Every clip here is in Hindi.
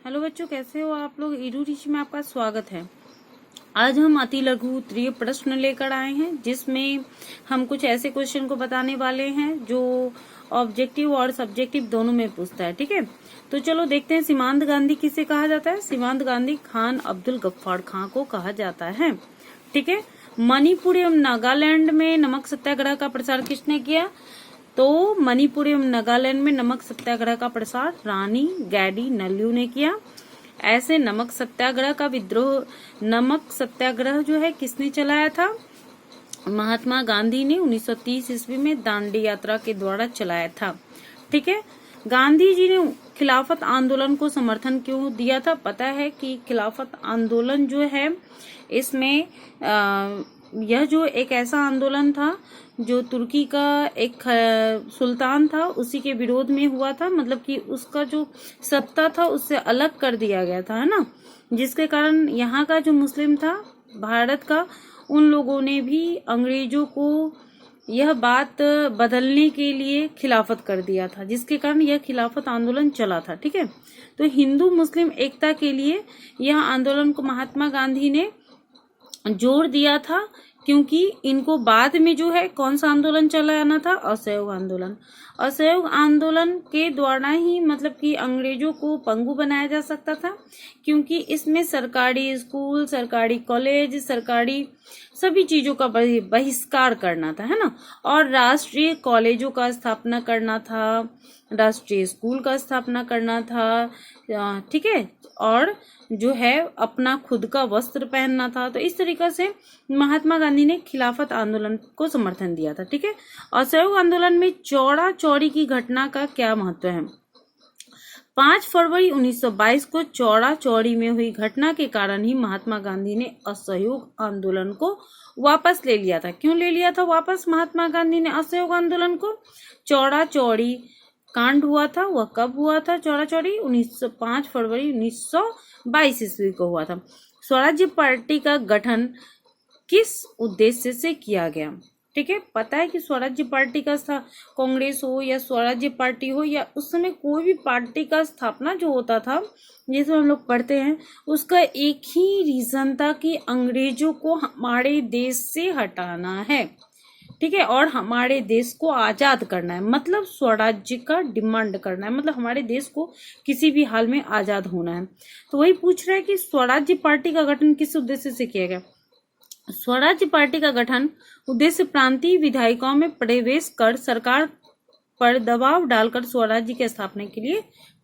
हेलो बच्चों, कैसे हो आप लोग। ईडू टीच में आपका स्वागत है। आज हम अति लघु उत्तरीय प्रश्न लेकर आए हैं जिसमें हम कुछ ऐसे क्वेश्चन को बताने वाले हैं जो ऑब्जेक्टिव और सब्जेक्टिव दोनों में पूछता है। ठीक है, तो चलो देखते हैं। सीमांत गांधी किसे कहा जाता है। सीमांत गांधी खान अब्दुल गफ्फार खां को कहा जाता है। ठीक है, मणिपुर एवं नागालैंड में नमक सत्याग्रह का प्रसार किसने किया। तो मणिपुर एवं नागालैंड में नमक सत्याग्रह का प्रसार रानी गैडी नल्लू ने किया। ऐसे नमक सत्याग्रह का विद्रोह, नमक सत्याग्रह जो है किसने चलाया था। महात्मा गांधी ने 1930 ईस्वी में दांडी यात्रा के द्वारा चलाया था। ठीक है, गांधी जी ने खिलाफत आंदोलन को समर्थन क्यों दिया था। पता है कि खिलाफत आंदोलन जो है इसमें यह जो एक ऐसा आंदोलन था जो तुर्की का एक सुल्तान था उसी के विरोध में हुआ था। मतलब कि उसका जो सत्ता था उससे अलग कर दिया गया था, है ना, जिसके कारण यहाँ का जो मुस्लिम था भारत का, उन लोगों ने भी अंग्रेजों को यह बात बदलने के लिए खिलाफत कर दिया था, जिसके कारण यह खिलाफत आंदोलन चला था। ठीक है, तो हिंदू मुस्लिम एकता के लिए यह आंदोलन को महात्मा गांधी ने जोर दिया था, क्योंकि इनको बाद में जो है कौन सा आंदोलन चलाना था, असहयोग आंदोलन। असहयोग आंदोलन के द्वारा ही मतलब कि अंग्रेजों को पंगु बनाया जा सकता था, क्योंकि इसमें सरकारी स्कूल, सरकारी कॉलेज, सरकारी सभी चीजों का बहिष्कार करना था, है ना, और राष्ट्रीय कॉलेजों का स्थापना करना था, राष्ट्रीय स्कूल का स्थापना करना था। ठीक है, और जो है अपना खुद का वस्त्र पहनना था। तो इस तरीके से महात्मा गांधी ने खिलाफत आंदोलन को समर्थन दिया था। ठीक है, असहयोग आंदोलन में चौड़ा चौड़ी की घटना का क्या महत्व है। 5 फरवरी 1922 को चौड़ा चौड़ी में हुई घटना के कारण ही महात्मा गांधी ने असहयोग आंदोलन को वापस ले लिया था। क्यों ले लिया था वापस महात्मा गांधी ने असहयोग आंदोलन को। चौड़ा चौड़ी कांड हुआ था, वह कब हुआ था। चौड़ा चौड़ी 5 फरवरी 1922 ईस्वी को हुआ था। स्वराज्य पार्टी का गठन किस उद्देश्य से किया गया। ठीक है, पता है कि स्वराज्य पार्टी का कांग्रेस हो या स्वराज्य पार्टी हो या उस समय कोई भी पार्टी का स्थापना जो होता था, जिसमें हम लोग पढ़ते हैं, उसका एक ही रीजन था कि अंग्रेजों को हमारे देश से हटाना है। ठीक है, और हमारे देश को आजाद करना है, मतलब स्वराज्य का डिमांड करना है, मतलब हमारे देश को किसी भी हाल में आजाद होना है। तो वही पूछ रहा है कि स्वराज्य पार्टी का गठन किस उद्देश्य से किया गया। स्वराज्य पार्टी का गठन उद्देश्य प्रांतीय विधायिकाओं में प्रवेश कर सरकार पर दबाव डालकर स्वराज्य की स्थापना के लिए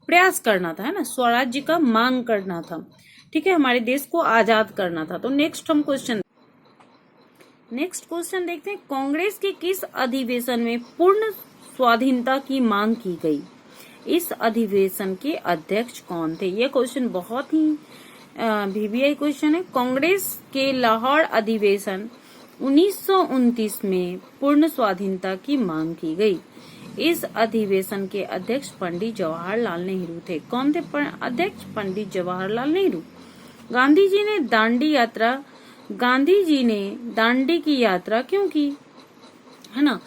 प्रयास करना था, है ना, स्वराज्य का मांग करना था। ठीक है, हमारे देश को आजाद करना था। तो नेक्स्ट क्वेश्चन देखते हैं। कांग्रेस के किस अधिवेशन में पूर्ण स्वाधीनता की मांग की गई। इस अधिवेशन के अध्यक्ष कौन थे। यह क्वेश्चन बहुत ही VVI क्वेश्चन है। कांग्रेस के लाहौर अधिवेशन 1929 में पूर्ण स्वाधीनता की मांग की गई। इस अधिवेशन के अध्यक्ष पंडित जवाहरलाल नेहरू थे। कौन थे अध्यक्ष। पंडित जवाहरलाल नेहरू। गांधी जी ने दांडी की यात्रा क्यों की, है ना।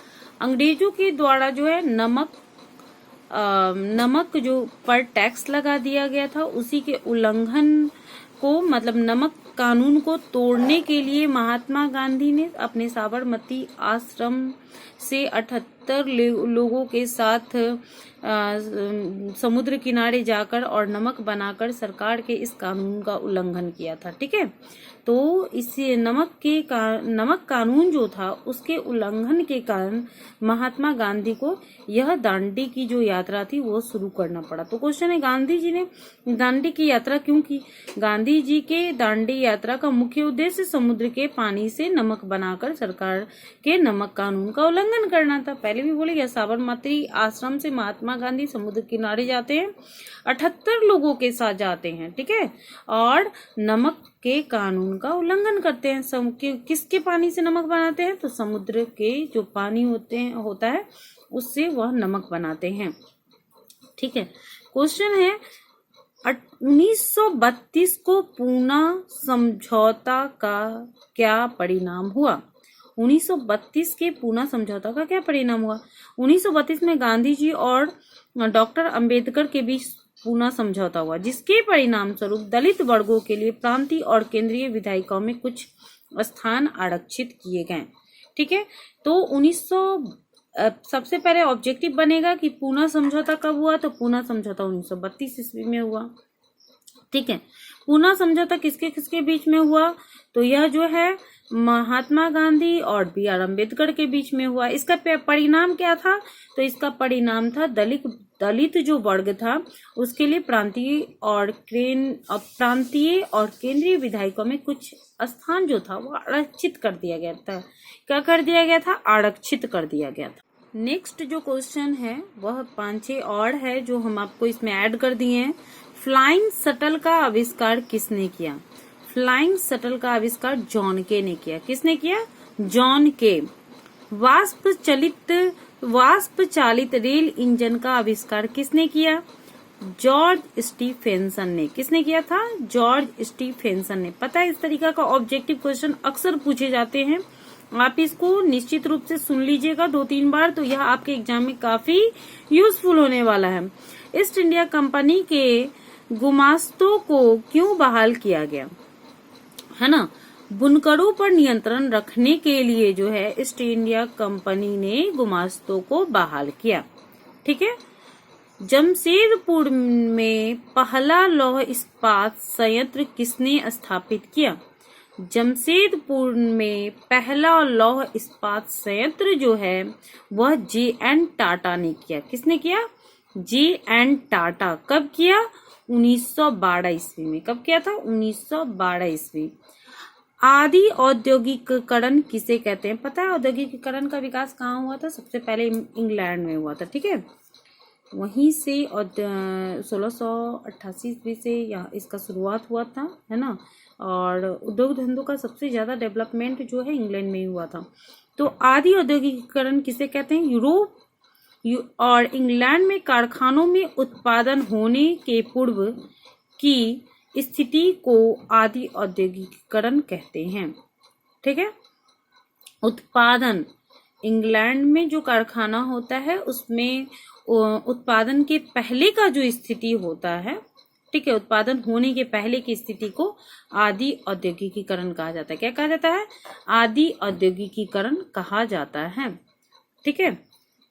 अंग्रेजों के द्वारा जो है नमक जो पर टैक्स लगा दिया गया था, उसी के उल्लंघन को, मतलब नमक कानून को तोड़ने के लिए महात्मा गांधी ने अपने साबरमती आश्रम से 78 लोगों के साथ समुद्र किनारे जाकर और नमक बनाकर सरकार के इस कानून का उल्लंघन किया था। ठीक है, तो इसे नमक कानून जो था उसके उल्लंघन के कारण महात्मा गांधी को यह दांडी की जो यात्रा थी वो शुरू करना पड़ा। तो क्वेश्चन है, गांधी जी ने दांडी की यात्रा क्यों की। गांधी जी के दांडी यात्रा का मुख्य उद्देश्य समुद्र के पानी से नमक बनाकर सरकार के नमक कानून का उल्लंघन करना था। पहले भी बोले गया, साबरमती आश्रम से महात्मा गांधी समुद्र किनारे जाते हैं, 78 लोगों के साथ जाते हैं। ठीक है, और नमक के कानून का उल्लंघन करते हैं। किसके पानी से नमक बनाते हैं, तो समुद्र के जो पानी होता है उससे वह नमक बनाते हैं। ठीक है, क्वेश्चन है 1932 को पूना समझौता का क्या परिणाम हुआ। 1932 के पूना समझौता का क्या परिणाम हुआ। 1932 में गांधी जी और डॉक्टर अंबेडकर के बीच पूना समझौता हुआ, जिसके परिणाम स्वरूप दलित वर्गों के लिए प्रांतीय और केंद्रीय विधायिकाओं में कुछ स्थान आरक्षित किए गए। ठीक है, तो सबसे पहले ऑब्जेक्टिव बनेगा कि पूना समझौता कब हुआ, तो पूना समझौता 1932 ईस्वी में हुआ। ठीक है, पूना समझौता किसके किसके बीच में हुआ, तो यह जो है महात्मा गांधी और BR अम्बेडकर के बीच में हुआ। इसका परिणाम क्या था, तो इसका परिणाम था दलित जो वर्ग था उसके लिए प्रांतीय और केंद्रीय विधायिकाओं में कुछ स्थान जो था वो आरक्षित कर दिया गया था। क्या कर दिया गया था, आरक्षित कर दिया गया था। नेक्स्ट जो क्वेश्चन है वह 5-6 और है जो हम आपको इसमें ऐड कर दिए हैं। फ्लाइंग शटल का आविष्कार किसने किया, फ्लाइंग शटल का आविष्कार जॉन के ने किया। किसने किया, जॉन के। वाष्प चालित रेल इंजन का आविष्कार किसने किया, जॉर्ज स्टीफेंसन ने। किसने किया था, जॉर्ज स्टीफेंसन ने। पता है, इस तरीका का ऑब्जेक्टिव क्वेश्चन अक्सर पूछे जाते हैं, आप इसको निश्चित रूप से सुन लीजिएगा 2-3 बार, तो यह आपके एग्जाम में काफी यूजफुल होने वाला है। ईस्ट इंडिया कंपनी के गुमास्तों को क्यों बहाल किया गया, है ना। बुनकरों पर नियंत्रण रखने के लिए जो है ईस्ट इंडिया कंपनी ने गुमास्तों को बहाल किया। ठीक है, जमशेदपुर में पहला लौह इस्पात संयंत्र किसने स्थापित किया, जमशेदपुर में पहला लौह इस्पात संयंत्र जो है वह JN टाटा ने किया। किसने किया, JN टाटा। कब किया, 1912 ईस्वी में। कब किया था, 1912 ईस्वी। आदि औद्योगिकीकरण किसे कहते हैं, पता है औद्योगिकीकरण का विकास कहाँ हुआ था, सबसे पहले इंग्लैंड में हुआ था। ठीक है, वहीं से 1688 ईस्वी से यहाँ इसका शुरुआत हुआ था, है ना। और उद्योग धंधों का सबसे ज्यादा डेवलपमेंट जो है इंग्लैंड में ही हुआ था। तो आदि औद्योगिकीकरण किसे कहते हैं, यूरोप और इंग्लैंड में कारखानों में उत्पादन होने के पूर्व की स्थिति को आदि औद्योगिकीकरण कहते हैं। ठीक है, उत्पादन इंग्लैंड में जो कारखाना होता है उसमें उत्पादन के पहले का जो स्थिति होता है, ठीक है, उत्पादन होने के पहले की स्थिति को आदि औद्योगिकीकरण कहा जाता है। क्या कहा जाता है, आदि औद्योगिकीकरण कहा जाता है। ठीक है,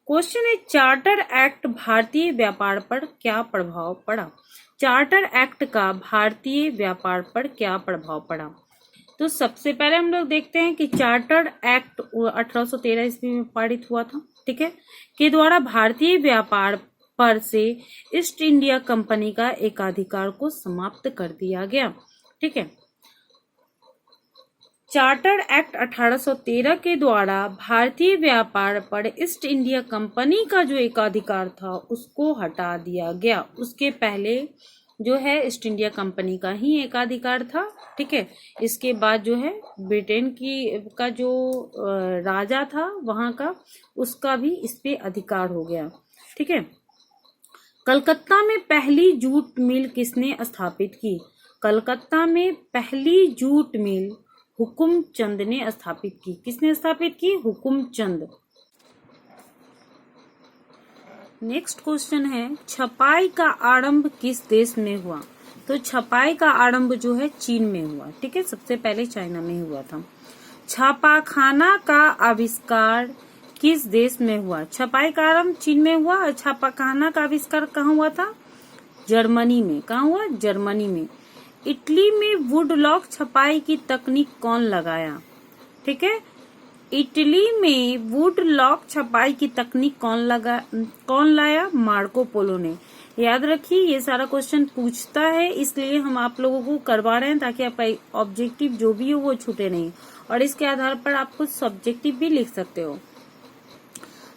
क्वेश्चन है चार्टर एक्ट भारतीय व्यापार पर क्या प्रभाव पड़ा, चार्टर एक्ट का भारतीय व्यापार पर क्या प्रभाव पड़ा। तो सबसे पहले हम लोग देखते हैं कि चार्टर एक्ट 1813 ईस्वी में पारित हुआ था। ठीक है, के द्वारा भारतीय व्यापार पर से ईस्ट इंडिया कंपनी का एकाधिकार को समाप्त कर दिया गया। ठीक है, चार्टर एक्ट 1813 के द्वारा भारतीय व्यापार पर ईस्ट इंडिया कंपनी का जो एकाधिकार था उसको हटा दिया गया। उसके पहले जो है ईस्ट इंडिया कंपनी का ही एकाधिकार था। ठीक है, इसके बाद जो है ब्रिटेन का जो राजा था वहां का, उसका भी इस पे अधिकार हो गया। ठीक है, कलकत्ता में पहली जूट मिल किसने स्थापित की, कलकत्ता में पहली जूट मिल हुकुमचंद ने स्थापित की। किसने स्थापित की, हुकुमचंद। नेक्स्ट क्वेश्चन है छपाई का आरंभ किस देश में हुआ, तो छपाई का आरंभ जो है चीन में हुआ। ठीक है, सबसे पहले चाइना में हुआ था। छापाखाना का आविष्कार किस देश में हुआ, छपाई का आरंभ चीन में हुआ और छापाखाना का आविष्कार कहाँ हुआ था, जर्मनी में। कहाँ हुआ, जर्मनी में। इटली में वुडलॉक छपाई की तकनीक कौन लगाया, ठीक है, इटली में वुडलॉक छपाई की तकनीक कौन लाया, मार्को पोलो ने। याद रखिए ये सारा क्वेश्चन पूछता है, इसलिए हम आप लोगों को करवा रहे हैं ताकि आपका ऑब्जेक्टिव जो भी हो वो छूटे नहीं, और इसके आधार पर आप कुछ सब्जेक्टिव भी लिख सकते हो।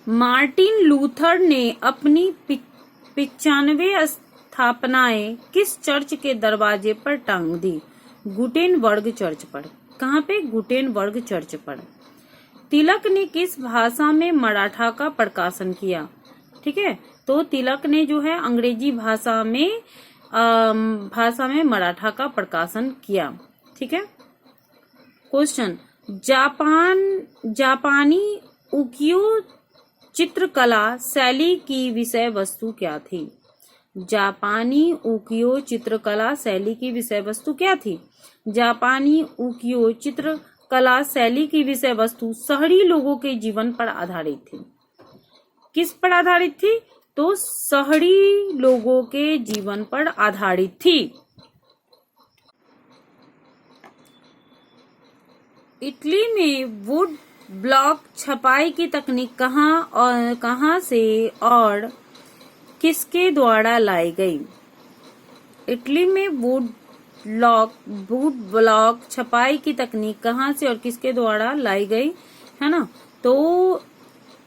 मार्टिन लूथर ने अपनी 95 स्थापनाएं किस चर्च के दरवाजे पर टांग दी, गुटेनबर्ग चर्च पर। कहाँ पे, गुटेनबर्ग चर्च पर। तिलक ने किस भाषा में मराठा का प्रकाशन किया, ठीक है, तो तिलक ने जो है अंग्रेजी भाषा में मराठा का प्रकाशन किया। ठीक है, क्वेश्चन जापानी उकियो चित्रकला शैली की विषय वस्तु क्या थी, जापानी उकियो चित्रकला शैली की विषय वस्तु क्या थी? जापानी उकियो चित्रकला शैली की विषय वस्तु शहरी लोगों के जीवन पर आधारित थी। किस पर आधारित थी? तो शहरी लोगों के जीवन पर आधारित थी। इटली में वुड ब्लॉक छपाई की तकनीक कहाँ से और किसके द्वारा लाई गई? इटली में वुड ब्लॉक छपाई की तकनीक कहाँ से और किसके द्वारा लाई गई, है ना? तो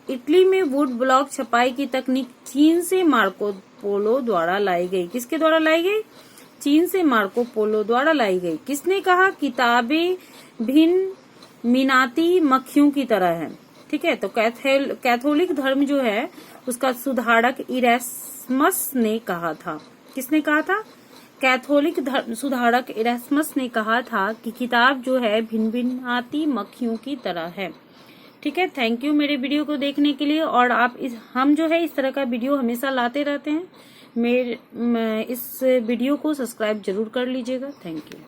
इटली में वुड ब्लॉक छपाई की तकनीक चीन से मार्को पोलो द्वारा लाई गई। किसके द्वारा लाई गई? चीन से मार्को पोलो द्वारा लाई गई। किसने कहा? किताबें भिन्न मीनाती मक्खियों की तरह है। ठीक है, तो कैथोलिक धर्म जो है उसका सुधारक इरेस्मस ने कहा था। किसने कहा था? कैथोलिक धर्म सुधारक इरेस्मस ने कहा था कि किताब जो है भिन्न भिन्नाती मक्खियों की तरह है। ठीक है, थैंक यू मेरे वीडियो को देखने के लिए। और हम जो है इस तरह का वीडियो हमेशा लाते रहते हैं। इस वीडियो को सब्सक्राइब जरूर कर लीजिएगा। Thank you.